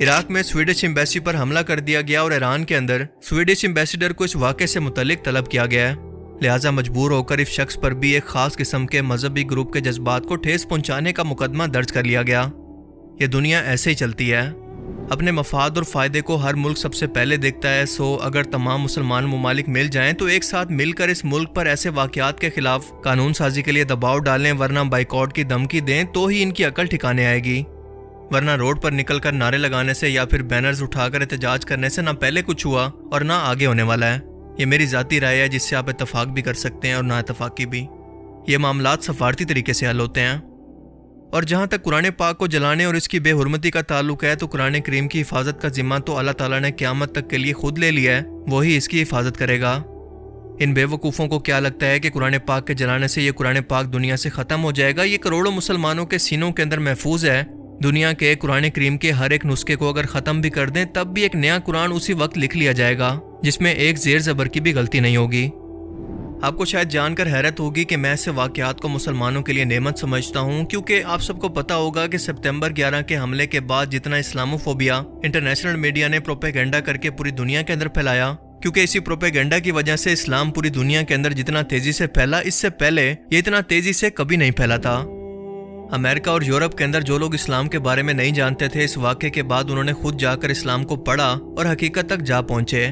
عراق میں Swedish embassy پر حملہ کر دیا گیا اور ایران کے اندر سویڈش ایمبیسیڈر کو اس واقعے سے متعلق طلب کیا گیا ہے، لہٰذا مجبور ہو کر اس شخص پر بھی ایک خاص قسم کے مذہبی گروپ کے جذبات کو ٹھیس پہنچانے کا مقدمہ درج کر لیا گیا۔ یہ دنیا ایسے ہی چلتی ہے، اپنے مفاد اور فائدے کو ہر ملک سب سے پہلے دیکھتا ہے، سو اگر تمام مسلمان ممالک مل جائیں تو ایک ساتھ مل کر اس ملک پر ایسے واقعات کے خلاف قانون سازی کے لیے دباؤ ڈالیں ورنہ بائیکاٹ کی دھمکی دیں تو ہی ان کی عقل ٹھکانے آئے گی، ورنہ روڈ پر نکل کر نعرے لگانے سے یا پھر بینرز اٹھا کر احتجاج کرنے سے نہ پہلے کچھ ہوا اور نہ آگے ہونے والا ہے۔ یہ میری ذاتی رائے ہے جس سے آپ اتفاق بھی کر سکتے ہیں اور نہ اتفاقی بھی۔ یہ معاملات سفارتی طریقے سے حل ہوتے ہیں۔ اور جہاں تک قرآن پاک کو جلانے اور اس کی بے حرمتی کا تعلق ہے تو قرآن کریم کی حفاظت کا ذمہ تو اللہ تعالیٰ نے قیامت تک کے لیے خود لے لیا ہے، وہی اس کی حفاظت کرے گا۔ ان بے وقوفوں کو کیا لگتا ہے کہ قرآن پاک کے جلانے سے یہ قرآن پاک دنیا سے ختم ہو جائے گا؟ یہ کروڑوں مسلمانوں کے سینوں کے اندر محفوظ ہے۔ دنیا کے قرآن کریم کے ہر ایک نسخے کو اگر ختم بھی کر دیں تب بھی ایک نیا قرآن اسی وقت لکھ لیا جائے گا جس میں ایک زیر زبر کی بھی غلطی نہیں ہوگی۔ آپ کو شاید جان کر حیرت ہوگی کہ میں ایسے واقعات کو مسلمانوں کے لیے نعمت سمجھتا ہوں، کیونکہ آپ سب کو پتہ ہوگا کہ سپتمبر 11 کے حملے کے بعد جتنا اسلاموفوبیا انٹرنیشنل میڈیا نے پروپیگنڈا کر کے پوری دنیا کے اندر پھیلایا، کیونکہ اسی پروپیگنڈا کی وجہ سے اسلام پوری دنیا کے اندر جتنا تیزی سے پھیلا، اس سے پہلے یہ اتنا تیزی سے کبھی نہیں پھیلا تھا۔ امریکہ اور یورپ کے اندر جو لوگ اسلام کے بارے میں نہیں جانتے تھے، اس واقعے کے بعد انہوں نے خود جا کر اسلام کو پڑھا اور حقیقت تک جا پہنچے۔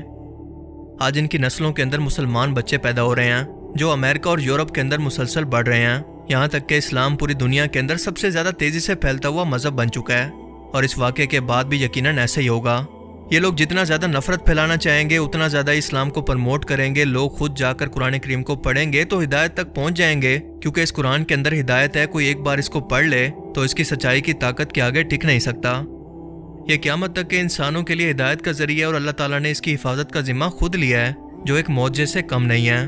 آج ان کی نسلوں کے اندر مسلمان بچے پیدا ہو رہے ہیں جو امریکہ اور یورپ کے اندر مسلسل بڑھ رہے ہیں، یہاں تک کہ اسلام پوری دنیا کے اندر سب سے زیادہ تیزی سے پھیلتا ہوا مذہب بن چکا ہے، اور اس واقعے کے بعد بھی یقیناً ایسا ہی ہوگا۔ یہ لوگ جتنا زیادہ نفرت پھیلانا چاہیں گے اتنا زیادہ اسلام کو پروموٹ کریں گے، لوگ خود جا کر قرآن کریم کو پڑھیں گے تو ہدایت تک پہنچ جائیں گے، کیونکہ اس قرآن کے اندر ہدایت ہے، کوئی ایک بار اس کو پڑھ لے تو اس کی سچائی کی طاقت کے آگے ٹک نہیں سکتا۔ یہ قیامت تک کے انسانوں کے لیے ہدایت کا ذریعہ اور اللہ تعالیٰ نے اس کی حفاظت کا ذمہ خود لیا ہے، جو ایک معجزے سے کم نہیں ہے۔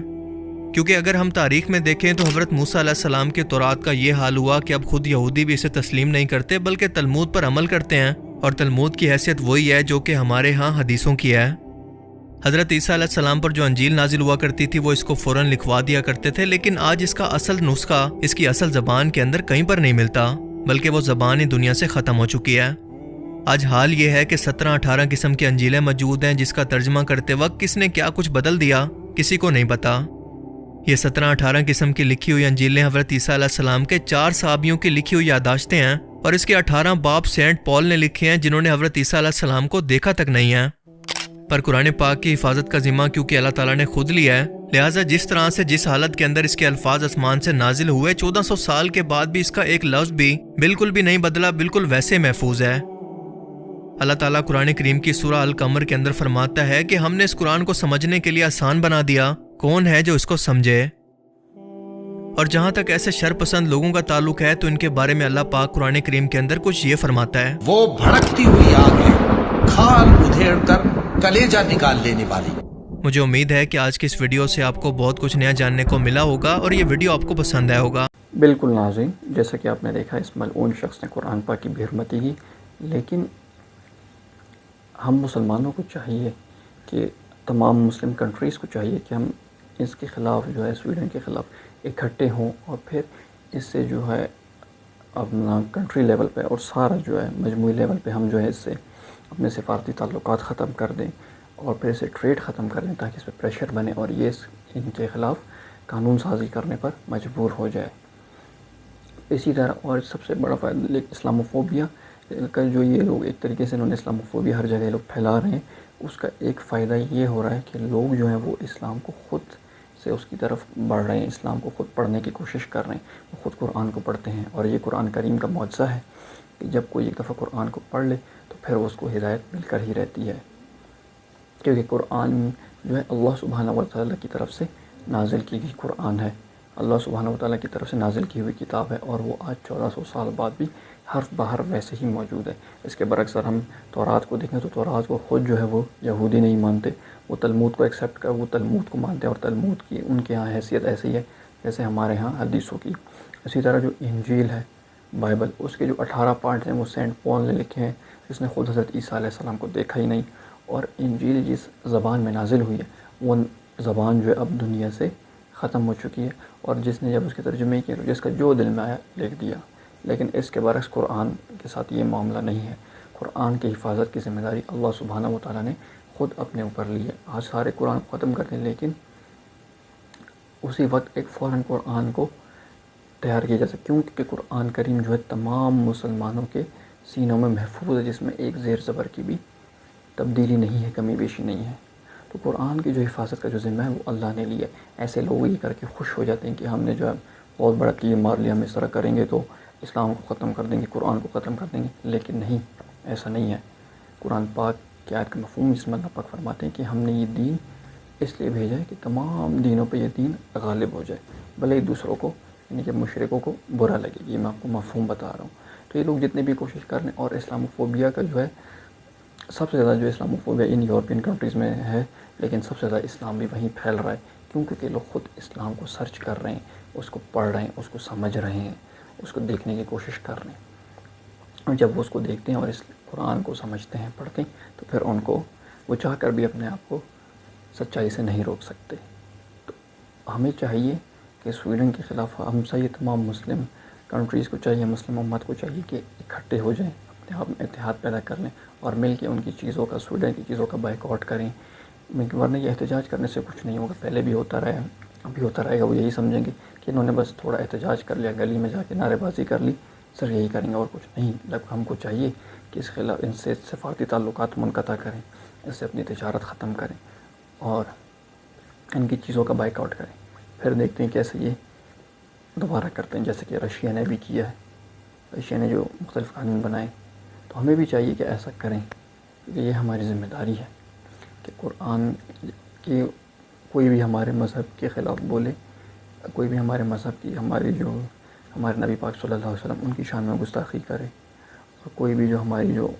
کیونکہ اگر ہم تاریخ میں دیکھیں تو حضرت موسیٰ علیہ السلام کے تورات کا یہ حال ہوا کہ اب خود یہودی بھی اسے تسلیم نہیں کرتے بلکہ تلمود پر عمل کرتے ہیں، اور تلمود کی حیثیت وہی ہے جو کہ ہمارے ہاں حدیثوں کی ہے۔ حضرت عیسیٰ علیہ السلام پر جو انجیل نازل ہوا کرتی تھی وہ اس کو فوراً لکھوا دیا کرتے تھے، لیکن آج اس کا اصل نسخہ اس کی اصل زبان کے اندر کہیں پر نہیں ملتا، بلکہ وہ زبان ہی دنیا سے ختم ہو چکی ہے۔ آج حال یہ ہے کہ 17-18 قسم کی انجیلیں موجود ہیں جس کا ترجمہ کرتے وقت کس نے کیا کچھ بدل دیا کسی کو نہیں پتا۔ یہ 17-18 قسم کی لکھی ہوئی انجیلیں حضرت عیسیٰ علیہ السلام کے 4 صحابیوں کی لکھی ہوئی یادداشتیں ہیں، اور اس کے 18 باب سینٹ پال نے لکھے ہیں جنہوں نے حضرت عیسیٰ علیہ السلام کو دیکھا تک نہیں ہے۔ پر قرآن پاک کی حفاظت کا ذمہ کیونکہ اللہ تعالیٰ نے خود لیا ہے، لہٰذا جس طرح سے جس حالت کے اندر اس کے الفاظ آسمان سے نازل ہوئے 1400 سال کے بعد بھی اس کا ایک لفظ بھی بالکل بھی نہیں بدلا، بالکل ویسے محفوظ ہے۔ اللہ تعالیٰ قرآن کریم کی سورہ القمر کے اندر فرماتا ہے کہ ہم نے اس قرآن کو سمجھنے کے لیے آسان بنا دیا، کون ہے جو اس کو سمجھے؟ اور جہاں تک ایسے شرپسند لوگوں کا تعلق ہے تو ان کے بارے میں اللہ پاک قرآن کریم کے اندر کچھ یہ فرماتا ہے، وہ بھڑکتی ہوئی آگ ہے، کھال ادھیڑ کر کلیجہ نکال لینے والی۔ مجھے امید ہے کہ آج کی اس ویڈیو سے آپ کو بہت کچھ نیا جاننے کو ملا ہوگا اور یہ ویڈیو آپ کو پسند آیا ہوگا۔ بالکل ناظرین، جیسا کہ آپ نے دیکھا اس ملعون شخص نے قرآن پاک کی بے حرمتی کی، لیکن ہم مسلمانوں کو چاہیے کہ تمام مسلم کنٹریز کو چاہیے کہ ہم اس کے خلاف جو ہے سویڈن کے خلاف اکٹھے ہوں، اور پھر اس سے جو ہے اپنا کنٹری لیول پہ اور سارا جو ہے مجموعی لیول پہ ہم جو ہے اس سے اپنے سفارتی تعلقات ختم کر دیں اور پھر اسے ٹریڈ ختم کر دیں تاکہ اس پہ پریشر بنے اور یہ ان کے خلاف قانون سازی کرنے پر مجبور ہو جائے۔ اسی طرح اور سب سے بڑا فائدہ اسلاموفوبیا کا جو یہ لوگ ایک طریقے سے انہوں نے اسلاموفوبیا ہر جگہ لوگ پھیلا رہے ہیں، اس کا ایک فائدہ یہ ہو رہا ہے کہ لوگ جو ہیں وہ اسلام کو خود سے اس کی طرف بڑھ رہے ہیں، اسلام کو خود پڑھنے کی کوشش کر رہے ہیں، وہ خود قرآن کو پڑھتے ہیں، اور یہ قرآن کریم کا معجزہ ہے کہ جب کوئی ایک دفعہ قرآن کو پڑھ لے تو پھر اس کو ہدایت مل کر ہی رہتی ہے، کیونکہ قرآن جو ہے اللہ سبحانہ و تعالیٰ کی طرف سے نازل کی گئی قرآن ہے، اللہ سبحانہ و تعالیٰ کی طرف سے نازل کی ہوئی کتاب ہے، اور وہ آج 1400 سال بعد بھی حرف بحر ویسے ہی موجود ہے۔ اس کے برعکس اگر ہم تورات کو دیکھیں تو تورات کو خود جو ہے وہ یہودی نہیں مانتے، وہ تلمود کو ایکسیپٹ کر وہ تلمود کو مانتے ہیں، اور تلمود کی ان کے ہاں حیثیت ایسی ہے جیسے ہمارے ہاں حدیثوں کی۔ اسی طرح جو انجیل ہے بائبل، اس کے جو 18 پارٹس ہیں وہ سینٹ پال نے لکھے ہیں، جس نے خود حضرت عیسیٰ علیہ السلام کو دیکھا ہی نہیں، اور انجیل جس زبان میں نازل ہوئی ہے وہ زبان جو ہے اب دنیا سے ختم ہو چکی ہے، اور جس نے جب اس کے ترجمے کیے تو جس کا جو دل میں آیا لکھ دیا۔ لیکن اس کے برعکس قرآن کے ساتھ یہ معاملہ نہیں ہے۔ قرآن کی حفاظت کی ذمہ داری اللہ سبحانہ و تعالیٰ نے خود اپنے اوپر لی ہے. آج سارے قرآن کو ختم کر دیں لیکن اسی وقت ایک فوراً قرآن کو تیار کیا جا سکتا، کیونکہ قرآن کریم جو ہے تمام مسلمانوں کے سینوں میں محفوظ ہے، جس میں ایک زیر زبر کی بھی تبدیلی نہیں ہے، کمی بیشی نہیں ہے. تو قرآن کی جو حفاظت کا جو ذمہ ہے وہ اللہ نے لیا ہے. ایسے لوگ یہ کر کے خوش ہو جاتے ہیں کہ ہم نے جو ہے بہت بڑا تیر مار لیا، ہم اس طرح کریں گے تو اسلام کو ختم کر دیں گے، قرآن کو ختم کر دیں گے. لیکن نہیں، ایسا نہیں ہے. قرآن پاک کی آیت کا مفہوم جس میں اللہ پاک فرماتے ہیں کہ ہم نے یہ دین اس لیے بھیجا ہے کہ تمام دینوں پہ یہ دین غالب ہو جائے، بھلے ہی دوسروں کو یعنی کہ مشرکوں کو برا لگے. یہ میں آپ کو مفہوم بتا رہا ہوں. تو یہ لوگ جتنے بھی کوشش کر رہے ہیں، اور اسلاموفوبیا کا جو ہے سب سے زیادہ جو اسلاموفوبیا ان یورپین کنٹریز میں ہے، لیکن سب سے زیادہ اسلام بھی وہیں پھیل رہا ہے، کیونکہ لوگ خود اسلام کو سرچ کر رہے ہیں، اس کو پڑھ رہے ہیں، اس کو سمجھ رہے ہیں، اس کو دیکھنے کی کوشش کر رہے ہیں. اور جب وہ اس کو دیکھتے ہیں اور اس قرآن کو سمجھتے ہیں، پڑھتے ہیں، تو پھر ان کو وہ چاہ کر بھی اپنے آپ کو سچائی سے نہیں روک سکتے. تو ہمیں چاہیے کہ سویڈن کے خلاف ہم سا یہ تمام مسلم کنٹریز کو چاہیے، مسلم امت کو چاہیے کہ اکٹھے ہو جائیں، اپنے آپ میں اتحاد پیدا کر لیں اور مل کے ان کی چیزوں کا، سویڈن کی چیزوں کا بائیکاٹ کریں. ورنہ یہ احتجاج کرنے سے کچھ نہیں ہوگا. پہلے بھی ہوتا رہا ہے، ابھی ہوتا رہے گا. وہ یہی سمجھیں گے کہ انہوں نے بس تھوڑا احتجاج کر لیا، گلی میں جا کے نعرے بازی کر لی، سر یہی کریں گے اور کچھ نہیں. ہم کو چاہیے کہ اس خلاف ان سے سفارتی تعلقات منقطع کریں، اس سے اپنی تجارت ختم کریں اور ان کی چیزوں کا بائیکاٹ کریں. پھر دیکھتے ہیں کیسے یہ دوبارہ کرتے ہیں، جیسے کہ رشیا نے بھی کیا ہے. رشیا نے جو مختلف قانون بنائے، تو ہمیں بھی چاہیے کہ ایسا کریں، کیونکہ یہ ہماری ذمہ داری ہے کہ قرآن کی کوئی بھی ہمارے مذہب کے خلاف بولے، کوئی بھی ہمارے مذہب کی، ہمارے نبی پاک صلی اللہ علیہ وسلم ان کی شان میں گستاخی کرے، اور کوئی بھی جو ہماری جو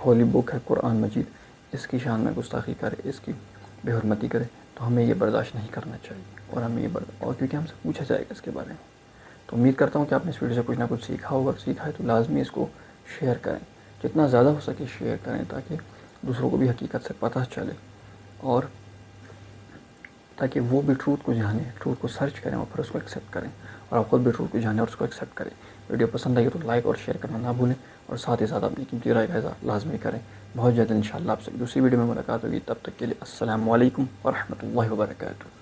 ہولی بک ہے قرآن مجید، اس کی شان میں گستاخی کرے، اس کی بے حرمتی کرے، تو ہمیں یہ برداشت نہیں کرنا چاہیے. اور ہمیں اور کیونکہ ہم سے پوچھا جائے گا اس کے بارے میں. تو امید کرتا ہوں کہ آپ نے اس ویڈیو سے کچھ نہ کچھ سیکھا ہوگا. سیکھا ہے تو لازمی اس کو شیئر کریں، جتنا زیادہ ہو سکے شیئر کریں، تاکہ دوسروں کو بھی حقیقت سے پتہ چلے، اور تاکہ وہ بھی ٹروتھ کو جانیں، ٹروتھ کو سرچ کریں اور پھر اس کو ایکسیپٹ کریں، اور آپ خود بھی ٹروتھ کو جانیں اور اس کو ایکسیپٹ کریں. ویڈیو پسند آئی تو لائک اور شیئر کرنا نہ بھولیں، اور ساتھ ہی ساتھ اپنی قیمتی رائے کا اظہار لازمی کریں. بہت جلد انشاءاللہ آپ سے دوسری ویڈیو میں ملاقات ہوگی. تب تک کے لیے السلام علیکم ورحمۃ اللہ وبرکاتہ.